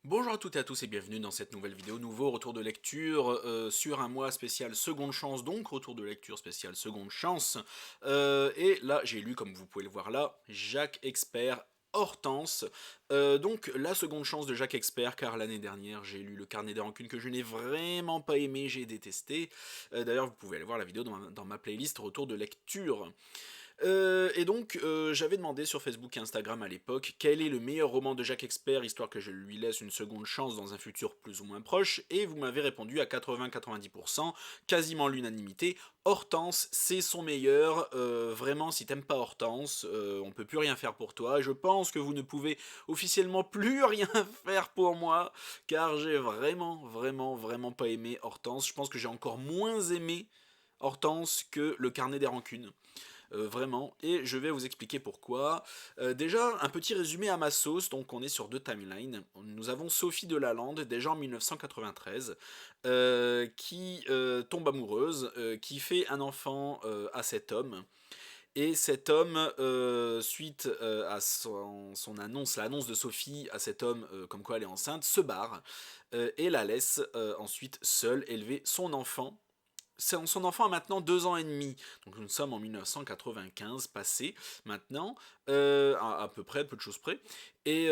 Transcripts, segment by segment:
Bonjour à toutes et à tous et bienvenue dans cette nouvelle vidéo, nouveau retour de lecture sur un mois spécial seconde chance, donc retour de lecture spécial seconde chance. Et là j'ai lu, comme vous pouvez le voir là, Jacques Expert Hortense. Donc la seconde chance de Jacques Expert, car l'année dernière j'ai lu Le Carnet des Rancunes que je n'ai vraiment pas aimé, j'ai détesté. D'ailleurs vous pouvez aller voir la vidéo dans ma playlist retour de lecture. Et donc, j'avais demandé sur Facebook et Instagram à l'époque quel est le meilleur roman de Jacques Expert, histoire que je lui laisse une seconde chance dans un futur plus ou moins proche, et vous m'avez répondu à 80-90%, quasiment l'unanimité, Hortense, c'est son meilleur, vraiment, si t'aimes pas Hortense, on peut plus rien faire pour toi, je pense que vous ne pouvez officiellement plus rien faire pour moi, car j'ai vraiment pas aimé Hortense, je pense que j'ai encore moins aimé Hortense que Le Carnet des Rancunes. Vraiment, et je vais vous expliquer pourquoi. Déjà, un petit résumé à ma sauce, donc on est sur deux timelines. Nous avons Sophie Delalande, déjà en 1993, qui tombe amoureuse, qui fait un enfant à cet homme. Et cet homme, suite à son annonce, l'annonce de Sophie à cet homme comme quoi elle est enceinte, se barre et la laisse ensuite seule élever son enfant. Son enfant a maintenant 2 ans et demi, donc nous sommes en 1995 passé maintenant, à peu près, peu de choses près, et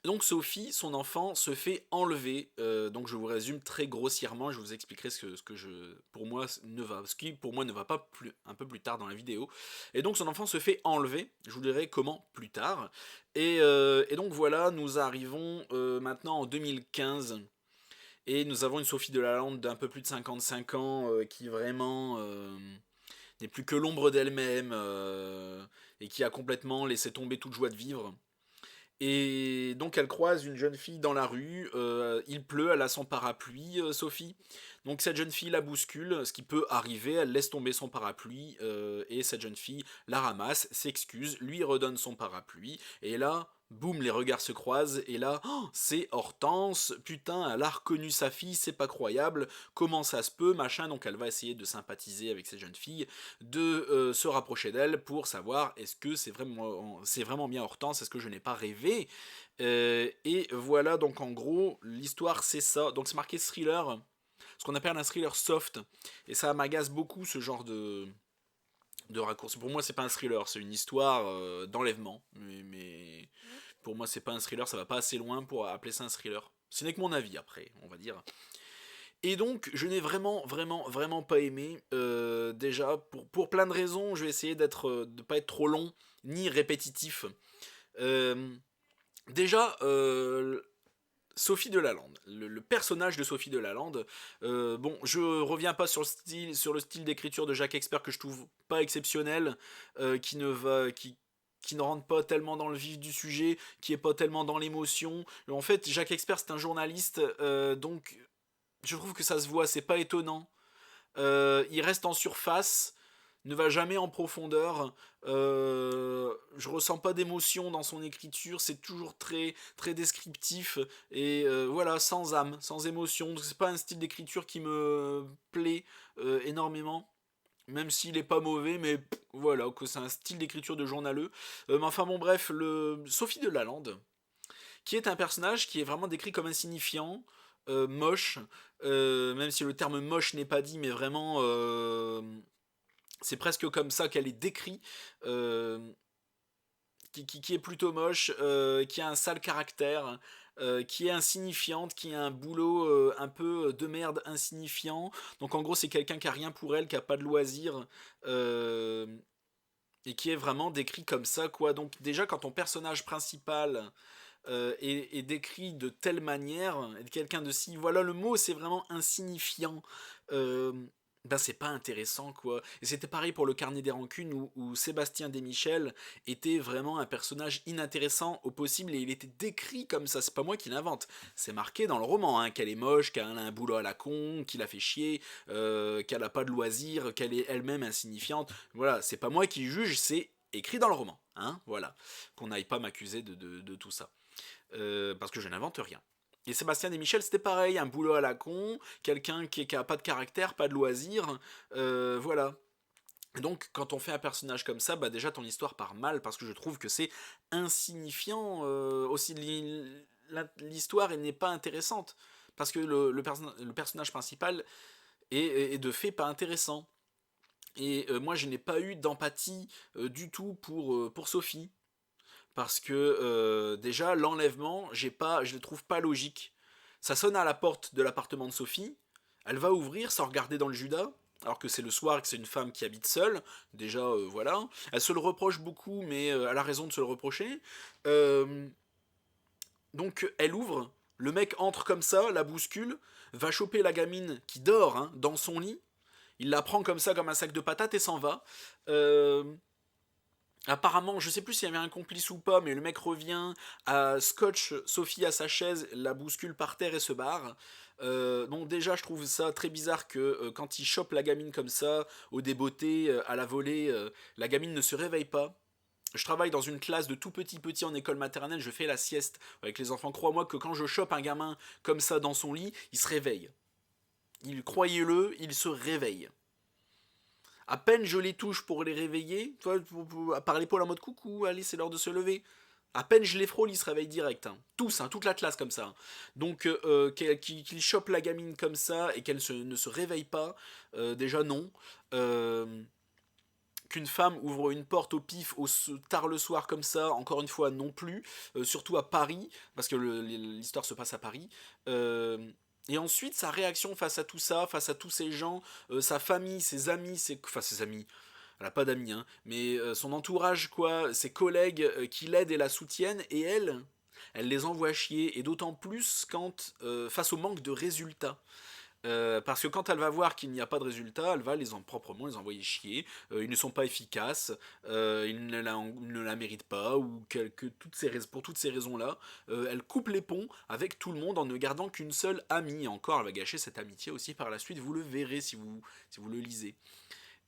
donc Sophie, son enfant, se fait enlever, donc je vous résume très grossièrement, je vous expliquerai pour moi ne va, ce qui pour moi ne va pas plus, un peu plus tard dans la vidéo, et donc son enfant se fait enlever, je vous dirai comment plus tard, et donc voilà, nous arrivons maintenant en 2015, et nous avons une Sophie Delalande d'un peu plus de 55 ans qui vraiment n'est plus que l'ombre d'elle-même et qui a complètement laissé tomber toute joie de vivre. Et donc elle croise une jeune fille dans la rue, il pleut, elle a son parapluie, Sophie. Donc cette jeune fille la bouscule, ce qui peut arriver, elle laisse tomber son parapluie, et cette jeune fille la ramasse, s'excuse, lui redonne son parapluie, et là, boum, les regards se croisent, et là, oh, c'est Hortense, putain, elle a reconnu sa fille, c'est pas croyable, comment ça se peut, machin, donc elle va essayer de sympathiser avec cette jeune fille, de se rapprocher d'elle pour savoir est-ce que c'est vraiment bien Hortense, est-ce que je n'ai pas rêvé. Et voilà, donc en gros, l'histoire c'est ça. Donc c'est marqué thriller, ce qu'on appelle un thriller soft. Et ça m'agace beaucoup ce genre de raccourci. Pour moi, c'est pas un thriller, c'est une histoire d'enlèvement. Mais pour moi, c'est pas un thriller, ça va pas assez loin pour appeler ça un thriller. Ce n'est que mon avis après, on va dire. Et donc, je n'ai vraiment pas aimé. Déjà, pour plein de raisons, je vais essayer de pas être trop long ni répétitif. Euh, déjà, Sophie Delalande, le personnage de Sophie Delalande. Bon, je reviens pas sur le style d'écriture de Jacques Expert que je trouve pas exceptionnel, qui ne va, qui ne rentre pas tellement dans le vif du sujet, qui est pas tellement dans l'émotion. En fait, Jacques Expert c'est un journaliste, donc je trouve que ça se voit, c'est pas étonnant. Il reste en surface, ne va jamais en profondeur. Je ressens pas d'émotion dans son écriture, c'est toujours très descriptif et voilà, sans âme, sans émotion. C'est pas un style d'écriture qui me plaît énormément. Même s'il est pas mauvais, mais voilà, que c'est un style d'écriture de journaleux. Mais enfin bon, bref, Sophie Delalande, qui est un personnage qui est vraiment décrit comme insignifiant, moche, même si le terme moche n'est pas dit, mais vraiment, c'est presque comme ça qu'elle est décrite, euh, qui est plutôt moche, qui a un sale caractère, qui est insignifiante, qui a un boulot un peu de merde insignifiant. Donc en gros, c'est quelqu'un qui a rien pour elle, qui a pas de loisirs. Et qui est vraiment décrit comme ça, quoi. Donc déjà, quand ton personnage principal est décrit de telle manière, quelqu'un de si, voilà le mot, c'est vraiment insignifiant. Euh, ben c'est pas intéressant quoi. Et c'était pareil pour le Carnet des Rancunes où Sébastien Desmichel était vraiment un personnage inintéressant au possible et il était décrit comme ça. C'est pas moi qui l'invente. C'est marqué dans le roman hein, qu'elle est moche, qu'elle a un boulot à la con, qu'il a fait chier, qu'elle a pas de loisirs, qu'elle est elle-même insignifiante. Voilà, c'est pas moi qui juge, c'est écrit dans le roman. Hein, voilà. Qu'on n'aille pas m'accuser de tout ça. Parce que je n'invente rien. Et Sébastien et Michel, c'était pareil, un boulot à la con, quelqu'un qui a pas de caractère, pas de loisirs, voilà. Et donc, quand on fait un personnage comme ça, bah déjà ton histoire part mal parce que je trouve que c'est insignifiant. Aussi, l'histoire n'est pas intéressante. Parce que le personnage principal est de fait pas intéressant. Et moi, je n'ai pas eu d'empathie du tout pour Sophie. Parce que déjà, l'enlèvement, je le trouve pas logique. Ça sonne à la porte de l'appartement de Sophie. Elle va ouvrir sans regarder dans le Judas, alors que c'est le soir et que c'est une femme qui habite seule. Déjà, voilà. Elle se le reproche beaucoup, mais elle a raison de se le reprocher. Euh, donc, elle ouvre. Le mec entre comme ça, la bouscule, va choper la gamine qui dort hein, dans son lit. Il la prend comme ça, comme un sac de patates et s'en va. Euh, Apparemment, je sais plus s'il y avait un complice ou pas, mais le mec revient, scotch Sophie à sa chaise, la bouscule par terre et se barre. Donc déjà, je trouve ça très bizarre que quand il chope la gamine comme ça, au débeauté, à la volée, la gamine ne se réveille pas. Je travaille dans une classe de tout petit en école maternelle, je fais la sieste avec les enfants. Crois-moi que quand je chope un gamin comme ça dans son lit, il se réveille. Croyez-le, il se réveille. À peine je les touche pour les réveiller, tu vois, par l'épaule en mode coucou, allez, c'est l'heure de se lever. À peine je les frôle, ils se réveillent direct. Hein. Tous, hein, toute la classe comme ça. Hein. Donc, qu'il chope la gamine comme ça et qu'elle ne se réveille pas, déjà non. Qu'une femme ouvre une porte au pif tard le soir comme ça, encore une fois non plus. Surtout à Paris, parce que l'histoire se passe à Paris. Et ensuite, sa réaction face à tout ça, face à tous ces gens, sa famille, ses amis, enfin ses amis, elle a pas d'amis, hein, mais son entourage, quoi, ses collègues qui l'aident et la soutiennent, et elle les envoie chier, et d'autant plus quand, face au manque de résultats. Parce que quand elle va voir qu'il n'y a pas de résultat, elle va proprement les envoyer chier. Ils ne sont pas efficaces, ils ne la méritent pas, ou pour toutes ces raisons-là, elle coupe les ponts avec tout le monde en ne gardant qu'une seule amie. Et encore, elle va gâcher cette amitié aussi par la suite, vous le verrez si vous le lisez.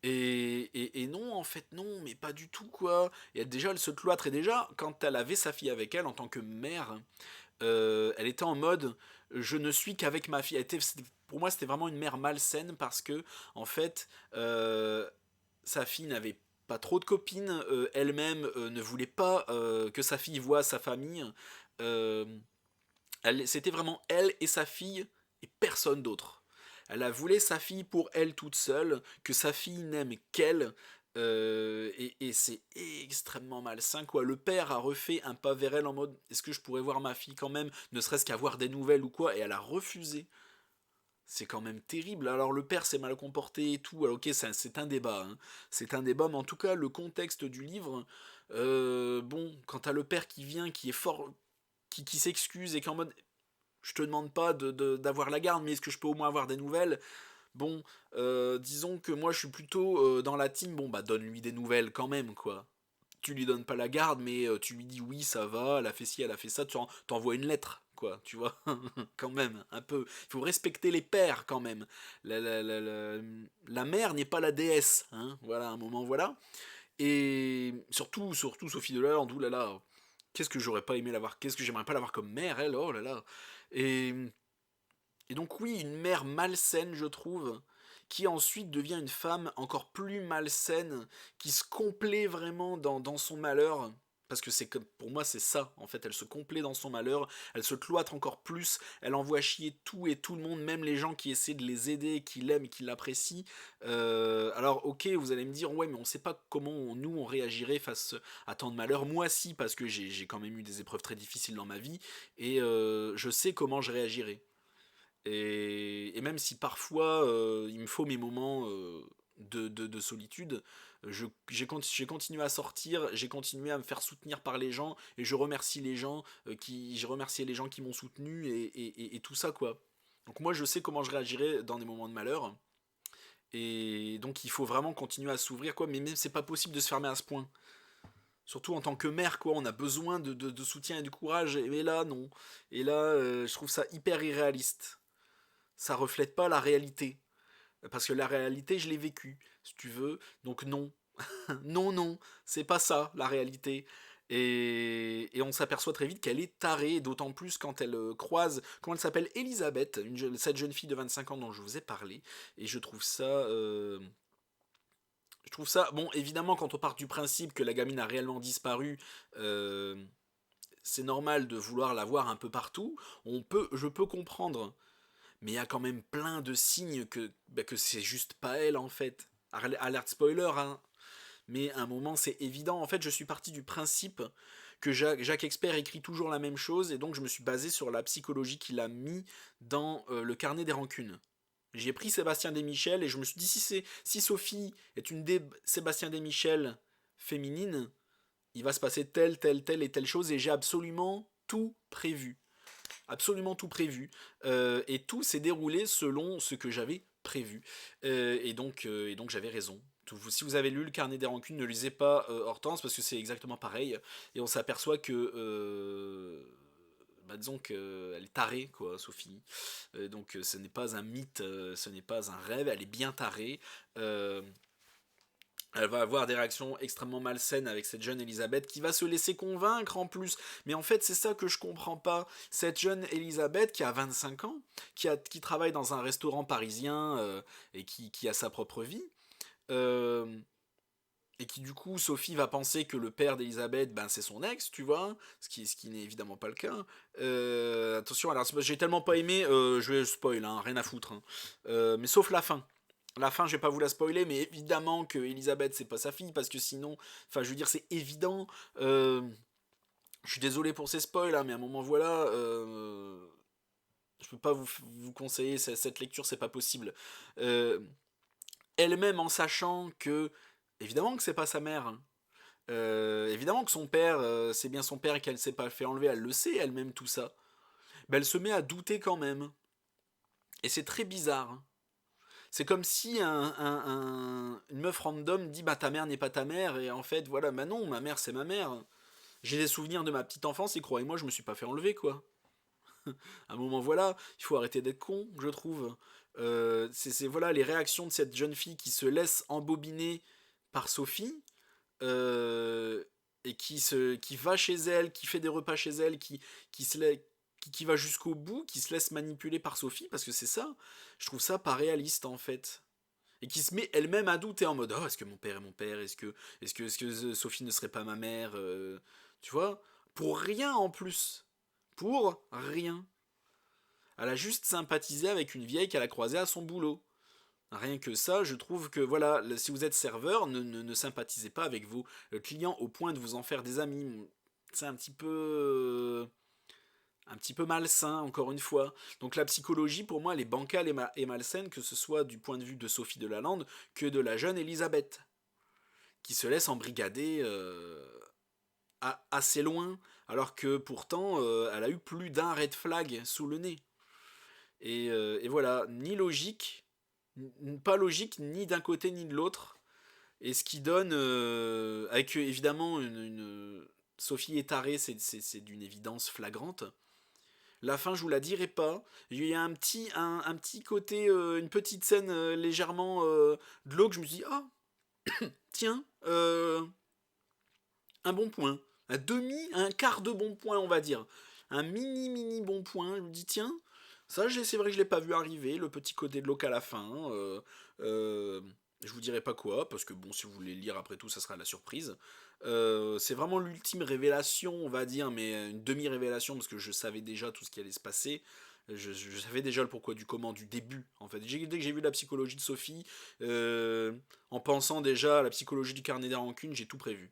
Et non, en fait, non, mais pas du tout, quoi. Et déjà, elle se cloître, et déjà, quand elle avait sa fille avec elle en tant que mère, elle était en mode je ne suis qu'avec ma fille. Pour moi, c'était vraiment une mère malsaine parce que, en fait, sa fille n'avait pas trop de copines, elle-même ne voulait pas que sa fille voie sa famille. Euh, C'était vraiment elle et sa fille et personne d'autre. Elle a voulu sa fille pour elle toute seule, que sa fille n'aime qu'elle, et c'est extrêmement malsain quoi. Le père a refait un pas vers elle en mode est-ce que je pourrais voir ma fille quand même, ne serait-ce qu'avoir des nouvelles ou quoi, et elle a refusé. C'est quand même terrible. Alors le père s'est mal comporté et tout. Alors ok, c'est un débat, hein. C'est un débat, mais en tout cas le contexte du livre, bon, quand t'as le père qui vient, qui est fort, qui s'excuse et qui est en mode je te demande pas d'avoir la garde, mais est-ce que je peux au moins avoir des nouvelles? Bon, disons que moi je suis plutôt dans la team, bon bah donne-lui des nouvelles quand même, quoi. Tu lui donnes pas la garde, mais tu lui dis oui, ça va, elle a fait ci, elle a fait ça, t'envoies une lettre, quoi, tu vois, quand même, un peu. Il faut respecter les pères, quand même. La mère n'est pas la déesse, hein, voilà, un moment, voilà. Et surtout Sophie Delalande, oulala, qu'est-ce que j'aurais pas aimé l'avoir, qu'est-ce que j'aimerais pas l'avoir comme mère, elle, oh là là. Et et donc oui, une mère malsaine, je trouve, qui ensuite devient une femme encore plus malsaine, qui se complaît vraiment dans son malheur. Parce que c'est comme pour moi c'est ça, en fait, elle se complaît dans son malheur, elle se cloître encore plus, elle envoie chier tout et tout le monde, même les gens qui essaient de les aider, qui l'aiment et qui l'apprécient. Alors ok, vous allez me dire, ouais, mais on sait pas comment nous on réagirait face à tant de malheur. Moi si, parce que j'ai quand même eu des épreuves très difficiles dans ma vie, et je sais comment je réagirais. Et même si parfois il me faut mes moments de solitude, j'ai continué à sortir, j'ai continué à me faire soutenir par les gens, et je remercie les gens j'ai remercié les gens qui m'ont soutenu, et tout ça quoi. Donc moi je sais comment je réagirais dans des moments de malheur, et donc il faut vraiment continuer à s'ouvrir quoi, mais même c'est pas possible de se fermer à ce point. Surtout en tant que mère, quoi, on a besoin de soutien et de courage, mais là, non. Et là, je trouve ça hyper irréaliste. Ça reflète pas la réalité. Parce que la réalité, je l'ai vécue, si tu veux. Donc non, non, non, c'est pas ça la réalité. Et on s'aperçoit très vite qu'elle est tarée, d'autant plus quand elle croise, comment elle s'appelle, Elisabeth, cette jeune fille de 25 ans dont je vous ai parlé. Et je trouve ça, bon, évidemment, quand on part du principe que la gamine a réellement disparu, euh, c'est normal de vouloir la voir un peu partout, je peux comprendre. Mais il y a quand même plein de signes que c'est juste pas elle en fait. Alerte spoiler, hein. Mais à un moment c'est évident. En fait, je suis parti du principe que Jacques Expert écrit toujours la même chose, et donc je me suis basé sur la psychologie qu'il a mis dans le carnet des rancunes. J'ai pris Sébastien Desmichel et je me suis dit si Sophie est une Sébastien Desmichel féminine, il va se passer telle et telle chose, et j'ai absolument tout prévu. Absolument tout prévu. Et tout s'est déroulé selon ce que j'avais prévu. Et donc j'avais raison. Si vous avez lu le carnet des rancunes, ne lisez pas Hortense, parce que c'est exactement pareil. Et on s'aperçoit que disons qu'elle est tarée, quoi, Sophie. Donc ce n'est pas un mythe, ce n'est pas un rêve, elle est bien tarée. Elle va avoir des réactions extrêmement malsaines avec cette jeune Elisabeth qui va se laisser convaincre en plus. Mais en fait, c'est ça que je comprends pas. Cette jeune Elisabeth qui a 25 ans, qui travaille dans un restaurant parisien et qui a sa propre vie, euh, et qui du coup, Sophie va penser que le père d'Elisabeth, ben, c'est son ex, tu vois, ce qui n'est évidemment pas le cas. Attention, alors j'ai tellement pas aimé, je vais spoil, hein, rien à foutre. Hein. Mais sauf la fin. La fin, je vais pas vous la spoiler, mais évidemment que Elisabeth c'est pas sa fille, parce que sinon, enfin, je veux dire, c'est évident. Je suis désolé pour ces spoils, hein, mais à un moment, voilà, je peux pas vous conseiller cette lecture, c'est pas possible. Euh, Elle-même en sachant que, évidemment que c'est pas sa mère. Hein. Évidemment que son père, c'est bien son père et qu'elle s'est pas fait enlever, elle le sait elle-même tout ça. Mais elle se met à douter quand même. Et c'est très bizarre. Hein. C'est comme si une meuf random dit bah ta mère n'est pas ta mère, et en fait voilà, bah non, ma mère c'est ma mère. J'ai des souvenirs de ma petite enfance et croyez-moi je me suis pas fait enlever quoi. À un moment voilà, il faut arrêter d'être con, je trouve. C'est voilà les réactions de cette jeune fille qui se laisse embobiner par Sophie, euh, et qui va chez elle, qui fait des repas chez elle, qui se la- qui va jusqu'au bout, qui se laisse manipuler par Sophie, parce que c'est ça. Je trouve ça pas réaliste en fait. Et qui se met elle-même à douter en mode oh, est-ce que mon père est mon père, est-ce que Sophie ne serait pas ma mère, tu vois, pour rien en plus, pour rien. Elle a juste sympathisé avec une vieille qu'elle a croisée à son boulot. Rien que ça, je trouve que voilà, si vous êtes serveur, ne sympathisez pas avec vos clients au point de vous en faire des amis. C'est un petit peu malsain, encore une fois. Donc la psychologie, pour moi, elle est bancale et malsaine, que ce soit du point de vue de Sophie de Lalande que de la jeune Elisabeth, qui se laisse embrigader assez loin, alors que pourtant, elle a eu plus d'un red flag sous le nez. Et voilà, ni logique, pas logique ni d'un côté ni de l'autre. Et ce qui donne, avec évidemment Sophie est tarée, c'est d'une évidence flagrante. La fin, je vous la dirai pas. Il y a un petit côté, une petite scène légèrement glauque. Je me suis dit, ah, tiens, un bon point. Un quart de bon point, on va dire. Un mini bon point. Je me dis, tiens, ça, c'est vrai que je l'ai pas vu arriver. Le petit côté glauque à la fin. Je vous dirai pas quoi, parce que bon, si vous voulez lire après tout, ça sera la surprise. C'est vraiment l'ultime révélation, on va dire, mais une demi-révélation, parce que je savais déjà tout ce qui allait se passer. Je savais déjà le pourquoi du comment du début, en fait. Dès que j'ai vu la psychologie de Sophie, en pensant déjà à la psychologie du carnet des rancunes, j'ai tout prévu.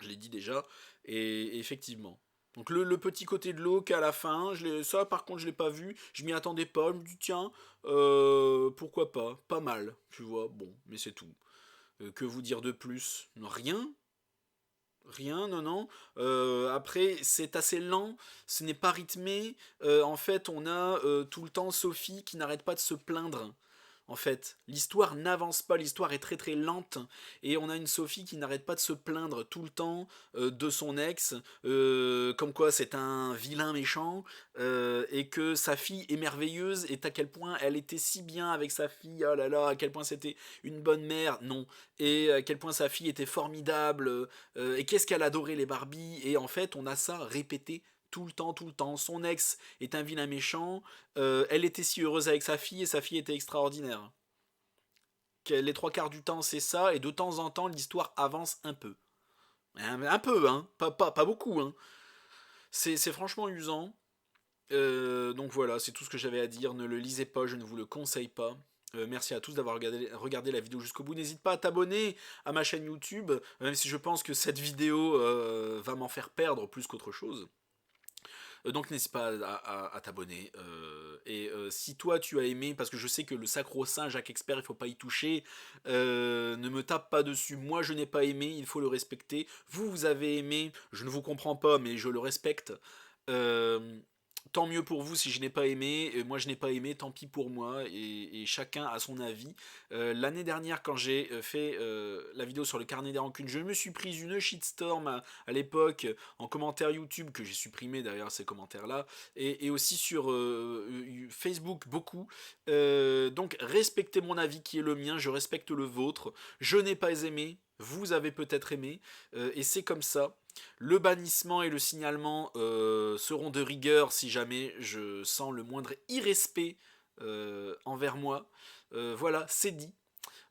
Je l'ai dit déjà, et effectivement. Donc le petit côté de l'eau qu'à la fin, ça par contre je l'ai pas vu, je m'y attendais pas, je me dis tiens, pourquoi pas mal, tu vois, bon, mais c'est tout. Que vous dire de plus? Rien, rien, non, non. Après, c'est assez lent, ce n'est pas rythmé. En fait, on a tout le temps Sophie qui n'arrête pas de se plaindre. En fait, l'histoire n'avance pas, l'histoire est très très lente, et on a une Sophie qui n'arrête pas de se plaindre tout le temps de son ex, comme quoi c'est un vilain méchant, et que sa fille est merveilleuse, et à quel point elle était si bien avec sa fille, oh là là, à quel point c'était une bonne mère, non, et à quel point sa fille était formidable, et qu'est-ce qu'elle adorait les Barbie, et en fait on a ça répété tout le temps, tout le temps. Son ex est un vilain méchant, elle était si heureuse avec sa fille et sa fille était extraordinaire. Les trois quarts du temps c'est ça, et de temps en temps l'histoire avance un peu. Un peu, hein, pas beaucoup, hein. C'est franchement usant. Donc voilà, c'est tout ce que j'avais à dire. Ne le lisez pas, je ne vous le conseille pas. Merci à tous d'avoir regardé la vidéo jusqu'au bout. N'hésite pas à t'abonner à ma chaîne YouTube, même si je pense que cette vidéo va m'en faire perdre plus qu'autre chose. Donc n'hésite pas à t'abonner. Si toi tu as aimé, parce que je sais que le sacro-saint Jacques Expert, il faut pas y toucher, ne me tape pas dessus. Moi je n'ai pas aimé, il faut le respecter. Vous, vous avez aimé, je ne vous comprends pas, mais je le respecte. Euh, Tant mieux pour vous si je n'ai pas aimé, moi je n'ai pas aimé, tant pis pour moi, et chacun a son avis. L'année dernière, quand j'ai fait la vidéo sur le carnet des rancunes, je me suis pris une shitstorm à l'époque en commentaire YouTube, que j'ai supprimé d'ailleurs ces commentaires-là, et aussi sur Facebook beaucoup. Donc respectez mon avis qui est le mien, je respecte le vôtre. Je n'ai pas aimé, vous avez peut-être aimé, et c'est comme ça. Le bannissement et le signalement seront de rigueur si jamais je sens le moindre irrespect envers moi. Voilà, c'est dit.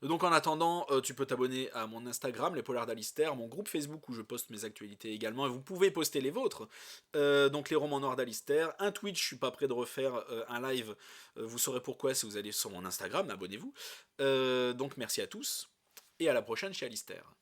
Donc en attendant, tu peux t'abonner à mon Instagram, les Polars d'Alistair, mon groupe Facebook où je poste mes actualités également, et vous pouvez poster les vôtres, donc les romans noirs d'Alistair, un Twitch, je suis pas prêt de refaire un live, vous saurez pourquoi si vous allez sur mon Instagram, abonnez-vous. Donc merci à tous, et à la prochaine chez Alistair.